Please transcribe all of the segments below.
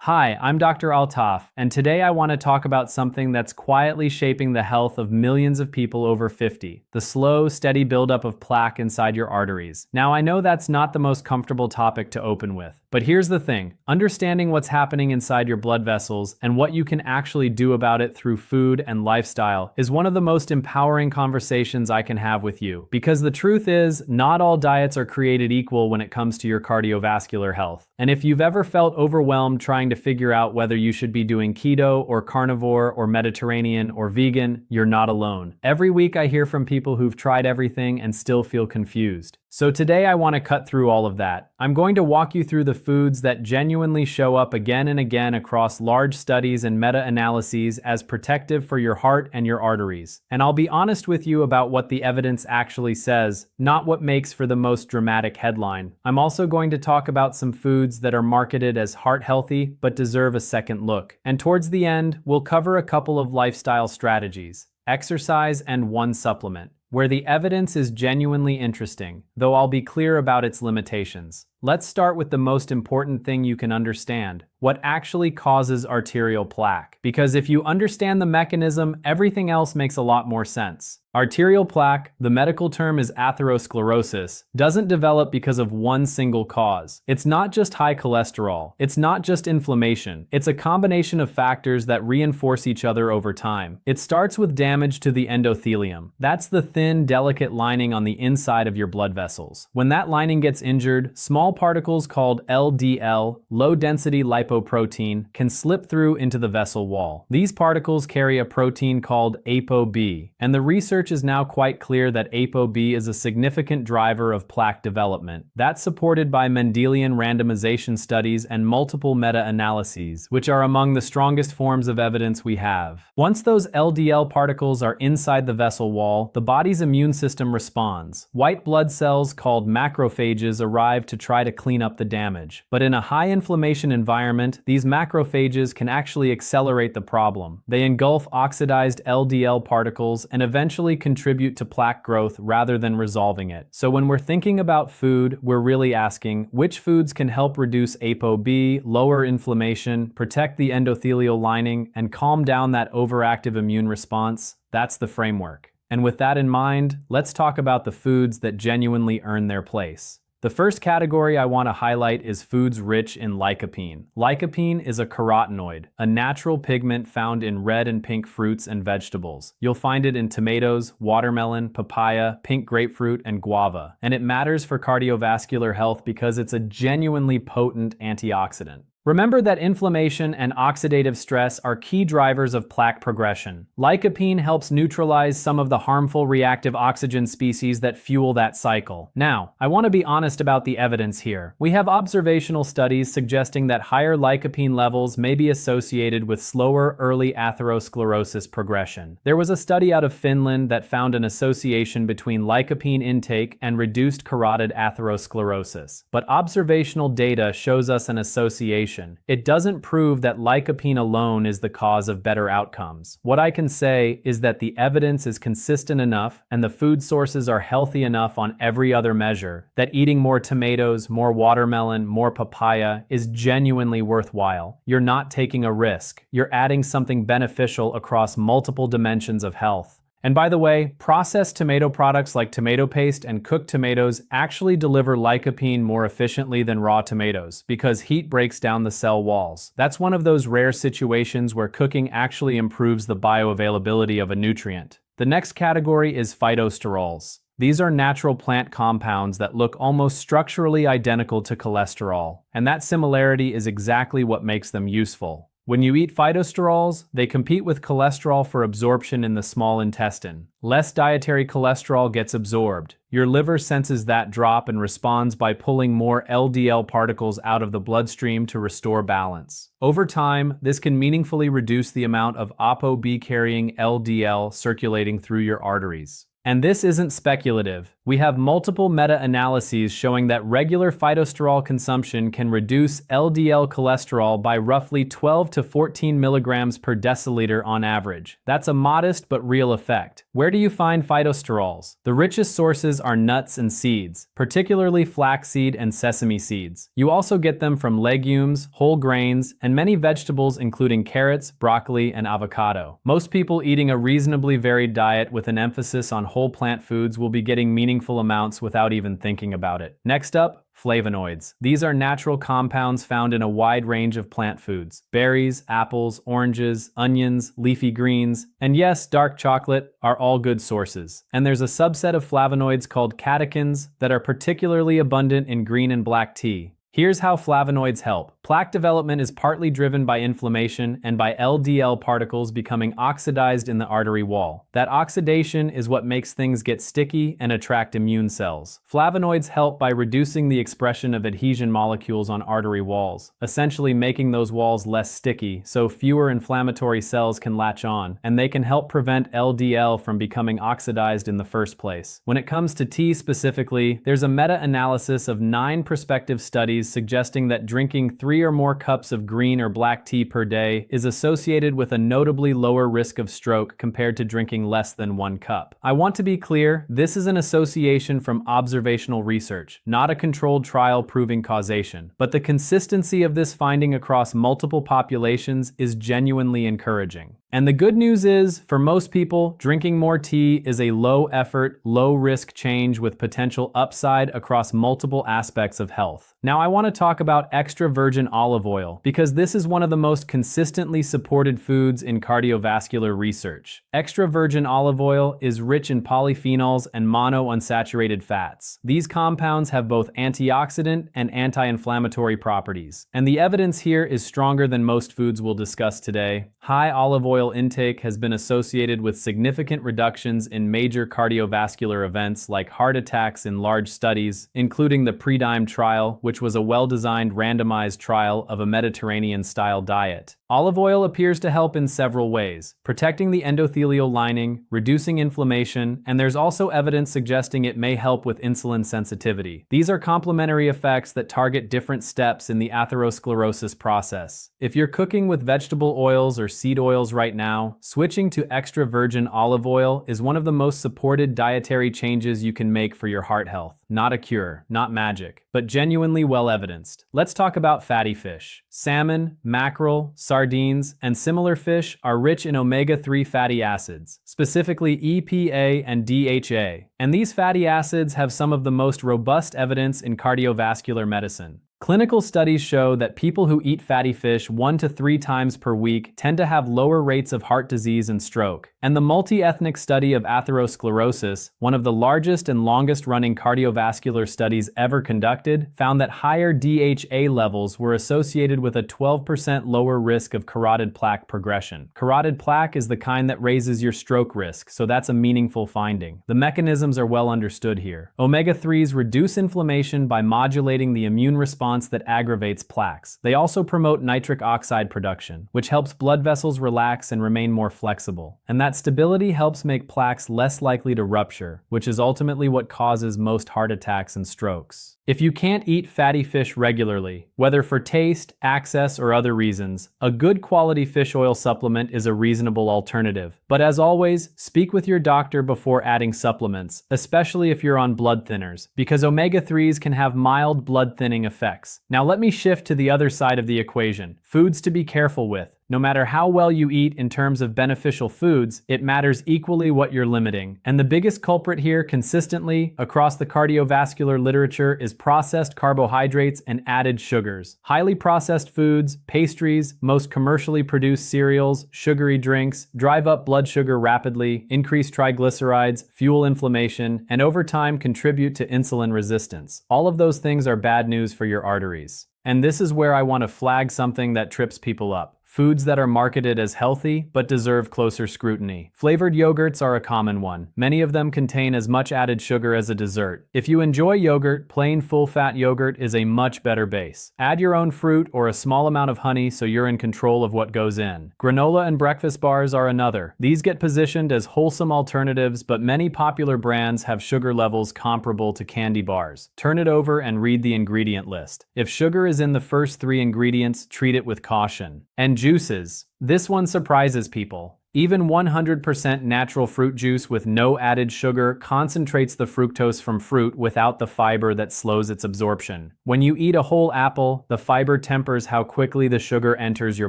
Hi, I'm Dr. Altaf, and today I want to talk about something that's quietly shaping the health of millions of people over 50, the slow, steady buildup of plaque inside your arteries. Now, I know that's not the most comfortable topic to open with, but here's the thing. Understanding what's happening inside your blood vessels and what you can actually do about it through food and lifestyle is one of the most empowering conversations I can have with you. Because the truth is, not all diets are created equal when it comes to your cardiovascular health. And if you've ever felt overwhelmed trying to figure out whether you should be doing keto or carnivore or Mediterranean or vegan, you're not alone. Every week I hear from people who've tried everything and still feel confused. So today I want to cut through all of that. I'm going to walk you through the foods that genuinely show up again and again across large studies and meta-analyses as protective for your heart and your arteries. And I'll be honest with you about what the evidence actually says, not what makes for the most dramatic headline. I'm also going to talk about some foods that are marketed as heart healthy but deserve a second look. And towards the end, we'll cover a couple of lifestyle strategies, exercise, and one supplement, where the evidence is genuinely interesting, though I'll be clear about its limitations. Let's start with the most important thing you can understand: what actually causes arterial plaque. Because if you understand the mechanism, everything else makes a lot more sense. Arterial plaque, the medical term is atherosclerosis, doesn't develop because of one single cause. It's not just high cholesterol. It's not just inflammation. It's a combination of factors that reinforce each other over time. It starts with damage to the endothelium. That's the thin, delicate lining on the inside of your blood vessels. When that lining gets injured, small particles called LDL, low-density lipoprotein, can slip through into the vessel wall. These particles carry a protein called ApoB, and the research is now quite clear that ApoB is a significant driver of plaque development. That's supported by Mendelian randomization studies and multiple meta-analyses, which are among the strongest forms of evidence we have. Once those LDL particles are inside the vessel wall, the body's immune system responds. White blood cells called macrophages arrive to try to clean up the damage. But in a high inflammation environment, these macrophages can actually accelerate the problem. They engulf oxidized LDL particles and eventually contribute to plaque growth rather than resolving it. So when we're thinking about food, we're really asking, which foods can help reduce ApoB, lower inflammation, protect the endothelial lining, and calm down that overactive immune response? That's the framework. And with that in mind, let's talk about the foods that genuinely earn their place. The first category I want to highlight is foods rich in lycopene. Lycopene is a carotenoid, a natural pigment found in red and pink fruits and vegetables. You'll find it in tomatoes, watermelon, papaya, pink grapefruit, and guava. And it matters for cardiovascular health because it's a genuinely potent antioxidant. Remember that inflammation and oxidative stress are key drivers of plaque progression. Lycopene helps neutralize some of the harmful reactive oxygen species that fuel that cycle. Now, I want to be honest about the evidence here. We have observational studies suggesting that higher lycopene levels may be associated with slower early atherosclerosis progression. There was a study out of Finland that found an association between lycopene intake and reduced carotid atherosclerosis. But observational data shows us an association. It doesn't prove that lycopene alone is the cause of better outcomes. What I can say is that the evidence is consistent enough and the food sources are healthy enough on every other measure that eating more tomatoes, more watermelon, more papaya is genuinely worthwhile. You're not taking a risk. You're adding something beneficial across multiple dimensions of health. And by the way, processed tomato products like tomato paste and cooked tomatoes actually deliver lycopene more efficiently than raw tomatoes because heat breaks down the cell walls. That's one of those rare situations where cooking actually improves the bioavailability of a nutrient. The next category is phytosterols. These are natural plant compounds that look almost structurally identical to cholesterol, and that similarity is exactly what makes them useful. When you eat phytosterols, they compete with cholesterol for absorption in the small intestine. Less dietary cholesterol gets absorbed. Your liver senses that drop and responds by pulling more LDL particles out of the bloodstream to restore balance. Over time, this can meaningfully reduce the amount of ApoB-carrying LDL circulating through your arteries. And this isn't speculative. We have multiple meta-analyses showing that regular phytosterol consumption can reduce LDL cholesterol by roughly 12 to 14 milligrams per deciliter on average. That's a modest but real effect. Where do you find phytosterols? The richest sources are nuts and seeds, particularly flaxseed and sesame seeds. You also get them from legumes, whole grains, and many vegetables including carrots, broccoli, and avocado. Most people eating a reasonably varied diet with an emphasis on whole plant foods will be getting meaningful amounts without even thinking about it. Next up, flavonoids. These are natural compounds found in a wide range of plant foods. Berries, apples, oranges, onions, leafy greens, and yes, dark chocolate are all good sources. And there's a subset of flavonoids called catechins that are particularly abundant in green and black tea. Here's how flavonoids help. Plaque development is partly driven by inflammation and by LDL particles becoming oxidized in the artery wall. That oxidation is what makes things get sticky and attract immune cells. Flavonoids help by reducing the expression of adhesion molecules on artery walls, essentially making those walls less sticky so fewer inflammatory cells can latch on, and they can help prevent LDL from becoming oxidized in the first place. When it comes to tea specifically, there's a meta-analysis of 9 prospective studies suggesting that drinking 3 or more cups of green or black tea per day is associated with a notably lower risk of stroke compared to drinking less than 1 cup. I want to be clear, this is an association from observational research, not a controlled trial proving causation. But the consistency of this finding across multiple populations is genuinely encouraging. And the good news is, for most people, drinking more tea is a low-effort, low-risk change with potential upside across multiple aspects of health. Now I want to talk about extra virgin olive oil, because this is one of the most consistently supported foods in cardiovascular research. Extra virgin olive oil is rich in polyphenols and monounsaturated fats. These compounds have both antioxidant and anti-inflammatory properties. And the evidence here is stronger than most foods we'll discuss today. High olive oil intake has been associated with significant reductions in major cardiovascular events like heart attacks in large studies, including the PREDIMED trial, which was a well-designed randomized trial of a Mediterranean-style diet. Olive oil appears to help in several ways, protecting the endothelial lining, reducing inflammation, and there's also evidence suggesting it may help with insulin sensitivity. These are complementary effects that target different steps in the atherosclerosis process. If you're cooking with vegetable oils or seed oils right now, switching to extra virgin olive oil is one of the most supported dietary changes you can make for your heart health. Not a cure, not magic, but genuinely well evidenced. Let's talk about fatty fish. Salmon, mackerel, sardines, and similar fish are rich in omega-3 fatty acids, specifically EPA and DHA. And these fatty acids have some of the most robust evidence in cardiovascular medicine. Clinical studies show that people who eat fatty fish 1 to 3 times per week tend to have lower rates of heart disease and stroke. And the multi-ethnic study of atherosclerosis, one of the largest and longest-running cardiovascular studies ever conducted, found that higher DHA levels were associated with a 12% lower risk of carotid plaque progression. Carotid plaque is the kind that raises your stroke risk, so that's a meaningful finding. The mechanisms are well understood here. Omega-3s reduce inflammation by modulating the immune response that aggravates plaques. They also promote nitric oxide production, which helps blood vessels relax and remain more flexible. And that stability helps make plaques less likely to rupture, which is ultimately what causes most heart attacks and strokes. If you can't eat fatty fish regularly, whether for taste, access, or other reasons, a good quality fish oil supplement is a reasonable alternative. But as always, speak with your doctor before adding supplements, especially if you're on blood thinners, because omega-3s can have mild blood thinning effects. Now let me shift to the other side of the equation, foods to be careful with. No matter how well you eat in terms of beneficial foods, it matters equally what you're limiting. And the biggest culprit here consistently across the cardiovascular literature is processed carbohydrates and added sugars. Highly processed foods, pastries, most commercially produced cereals, sugary drinks drive up blood sugar rapidly, increase triglycerides, fuel inflammation, and over time contribute to insulin resistance. All of those things are bad news for your arteries. And this is where I want to flag something that trips people up. foods that are marketed as healthy but deserve closer scrutiny. Flavored yogurts are a common one. Many of them contain as much added sugar as a dessert. If you enjoy yogurt, plain full-fat yogurt is a much better base. Add your own fruit or a small amount of honey so you're in control of what goes in. Granola and breakfast bars are another. These get positioned as wholesome alternatives, but many popular brands have sugar levels comparable to candy bars. Turn it over and read the ingredient list. If sugar is in the first 3 ingredients, treat it with caution. And juices. This one surprises people. Even 100% natural fruit juice with no added sugar concentrates the fructose from fruit without the fiber that slows its absorption. When you eat a whole apple, the fiber tempers how quickly the sugar enters your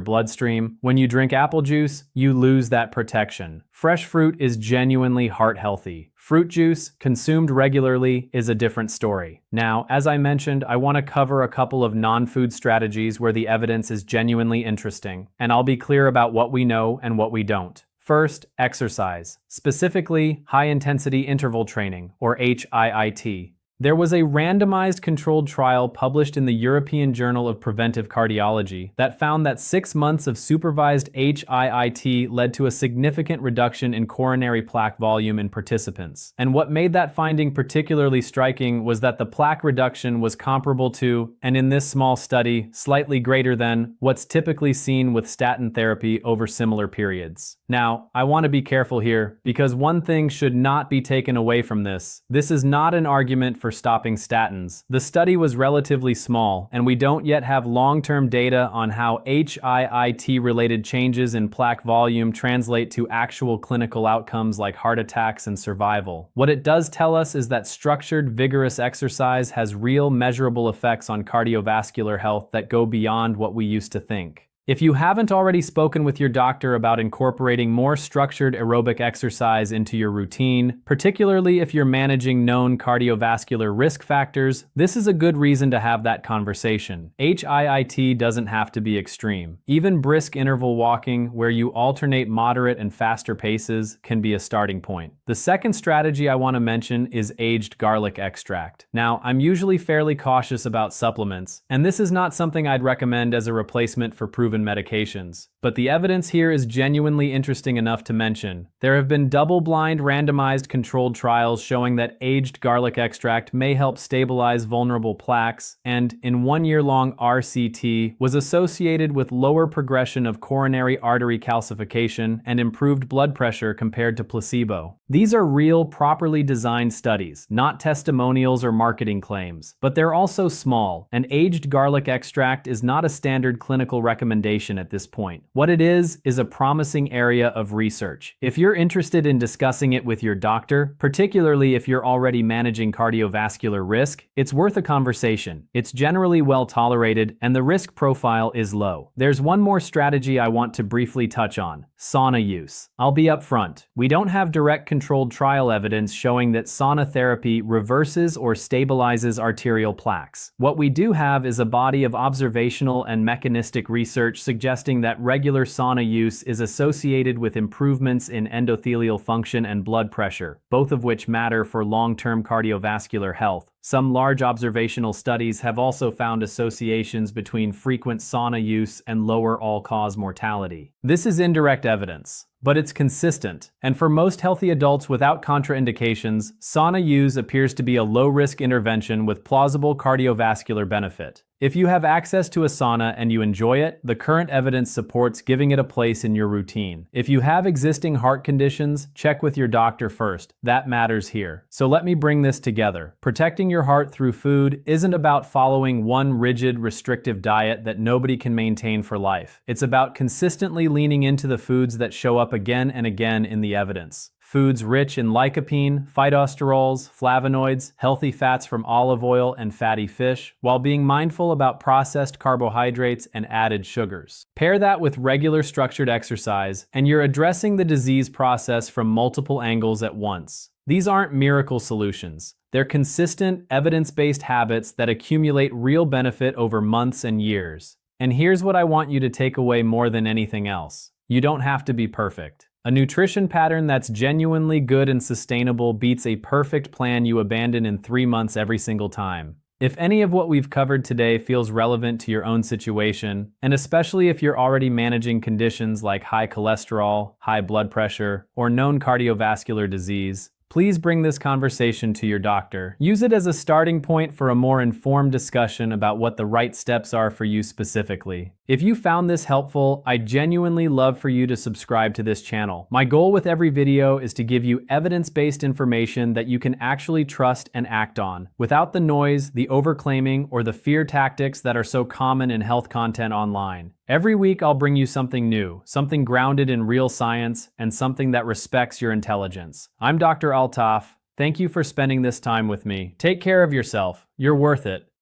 bloodstream. When you drink apple juice, you lose that protection. Fresh fruit is genuinely heart healthy. Fruit juice, consumed regularly, is a different story. Now, as I mentioned, I want to cover a couple of non-food strategies where the evidence is genuinely interesting, and I'll be clear about what we know and what we don't. First, exercise, specifically high-intensity interval training, or HIIT. There was a randomized controlled trial published in the European Journal of Preventive Cardiology that found that 6 months of supervised HIIT led to a significant reduction in coronary plaque volume in participants. And what made that finding particularly striking was that the plaque reduction was comparable to, and in this small study, slightly greater than, what's typically seen with statin therapy over similar periods. Now, I want to be careful here, because one thing should not be taken away from this. This is not an argument for stopping statins. The study was relatively small, and we don't yet have long-term data on how HIIT-related changes in plaque volume translate to actual clinical outcomes like heart attacks and survival. What it does tell us is that structured, vigorous exercise has real measurable effects on cardiovascular health that go beyond what we used to think. If you haven't already spoken with your doctor about incorporating more structured aerobic exercise into your routine, particularly if you're managing known cardiovascular risk factors, this is a good reason to have that conversation. HIIT doesn't have to be extreme. Even brisk interval walking, where you alternate moderate and faster paces, can be a starting point. The second strategy I want to mention is aged garlic extract. Now, I'm usually fairly cautious about supplements, and this is not something I'd recommend as a replacement for proven medications. But the evidence here is genuinely interesting enough to mention. There have been double-blind randomized controlled trials showing that aged garlic extract may help stabilize vulnerable plaques, and in 1-year-long RCT was associated with lower progression of coronary artery calcification and improved blood pressure compared to placebo. These are real, properly designed studies, not testimonials or marketing claims, but they're also small, and aged garlic extract is not a standard clinical recommendation at this point. What it is a promising area of research. If you're interested in discussing it with your doctor, particularly if you're already managing cardiovascular risk, it's worth a conversation. It's generally well tolerated, and the risk profile is low. There's one more strategy I want to briefly touch on: sauna use. I'll be upfront. We don't have direct controlled trial evidence showing that sauna therapy reverses or stabilizes arterial plaques. What we do have is a body of observational and mechanistic research suggesting that regular sauna use is associated with improvements in endothelial function and blood pressure, both of which matter for long-term cardiovascular health. Some large observational studies have also found associations between frequent sauna use and lower all-cause mortality. This is indirect evidence, but it's consistent, and for most healthy adults without contraindications, sauna use appears to be a low-risk intervention with plausible cardiovascular benefit. If you have access to a sauna and you enjoy it, the current evidence supports giving it a place in your routine. If you have existing heart conditions, check with your doctor first. That matters here. So let me bring this together. Protecting your heart through food isn't about following one rigid, restrictive diet that nobody can maintain for life. It's about consistently leaning into the foods that show up again and again in the evidence. Foods rich in lycopene, phytosterols, flavonoids, healthy fats from olive oil and fatty fish, while being mindful about processed carbohydrates and added sugars. Pair that with regular structured exercise, and you're addressing the disease process from multiple angles at once. These aren't miracle solutions. They're consistent, evidence-based habits that accumulate real benefit over months and years. And here's what I want you to take away more than anything else. You don't have to be perfect. A nutrition pattern that's genuinely good and sustainable beats a perfect plan you abandon in 3 months every single time. If any of what we've covered today feels relevant to your own situation, and especially if you're already managing conditions like high cholesterol, high blood pressure, or known cardiovascular disease, please bring this conversation to your doctor. Use it as a starting point for a more informed discussion about what the right steps are for you specifically. If you found this helpful, I'd genuinely love for you to subscribe to this channel. My goal with every video is to give you evidence-based information that you can actually trust and act on, without the noise, the overclaiming, or the fear tactics that are so common in health content online. Every week I'll bring you something new, something grounded in real science, and something that respects your intelligence. I'm Dr. Altaf. Thank you for spending this time with me. Take care of yourself. You're worth it.